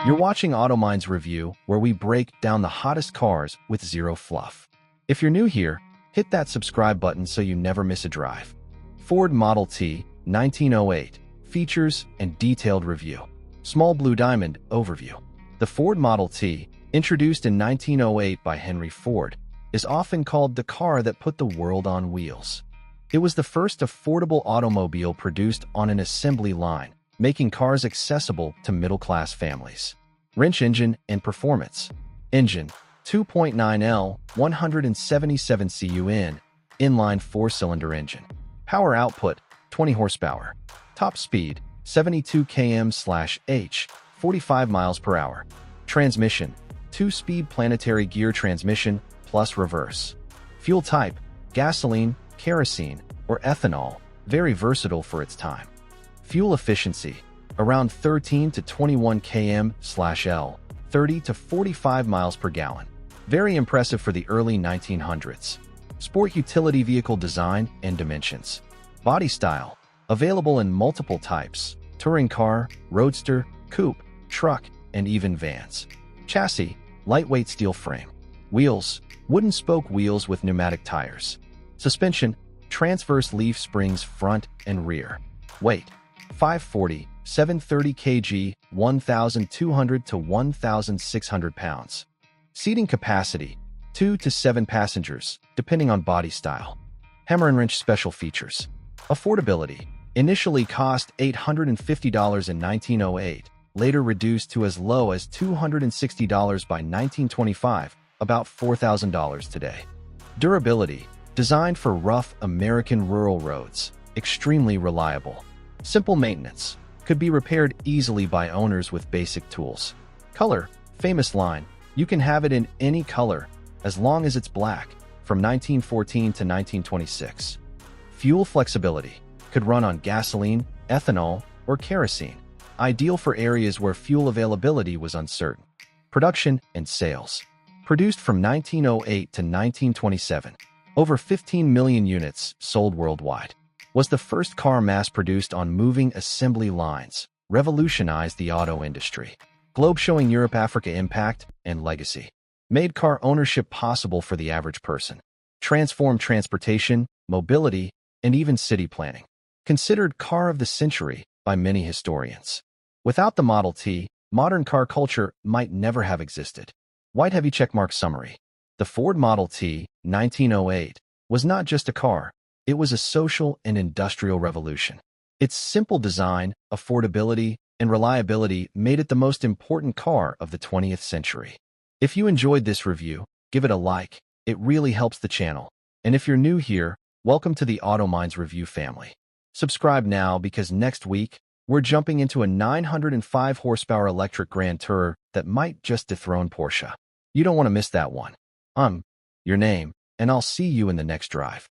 You're watching AutoMind's review, where we break down the hottest cars with zero fluff. If you're new here, hit that subscribe button so you never miss a drive. Ford Model T, 1908. Features and detailed review. Small Blue Diamond overview. The Ford Model T, introduced in 1908 by Henry Ford, is often called the car that put the world on wheels. It was the first affordable automobile produced on an assembly line, making cars accessible to middle-class families. Wrench engine and performance. Engine, 2.9L, 177 CUN, inline four-cylinder engine. Power output, 20 horsepower. Top speed, 72 km/h, 45 miles per hour. Transmission, 2-speed planetary gear transmission plus reverse. Fuel type, gasoline, kerosene, or ethanol, very versatile for its time. Fuel efficiency, around 13 to 21 km/L, 30 to 45 miles per gallon. Very impressive for the early 1900s. Sport utility vehicle design and dimensions. Body style, available in multiple types: touring car, roadster, coupe, truck, and even vans. Chassis, lightweight steel frame. Wheels, wooden spoke wheels with pneumatic tires. Suspension, transverse leaf springs front and rear. Weight, 540, 730 kg, 1,200 to 1,600 pounds. Seating capacity, 2 to 7 passengers, depending on body style. Hammer and wrench special features. Affordability, initially cost $850 in 1908, later reduced to as low as $260 by 1925, about $4,000 today. Durability, designed for rough American rural roads, extremely reliable. Simple maintenance, could be repaired easily by owners with basic tools. Color, famous line, you can have it in any color, as long as it's black, from 1914 to 1926. Fuel flexibility, could run on gasoline, ethanol, or kerosene, ideal for areas where fuel availability was uncertain. Production and sales. Produced from 1908 to 1927, over 15 million units sold worldwide. Was the first car mass-produced on moving assembly lines, revolutionized the auto industry. Globe showing Europe-Africa impact and legacy. Made car ownership possible for the average person. Transformed transportation, mobility, and even city planning. Considered car of the century by many historians. Without the Model T, modern car culture might never have existed. White heavy checkmark summary. The Ford Model T, 1908, was not just a car, it was a social and industrial revolution. Its simple design, affordability, and reliability made it the most important car of the 20th century. If you enjoyed this review, give it a like, it really helps the channel. And if you're new here, welcome to the AutoMind's review family. Subscribe now because next week, we're jumping into a 905 horsepower electric Grand Tourer that might just dethrone Porsche. You don't want to miss that one. Your name, and I'll see you in the next drive.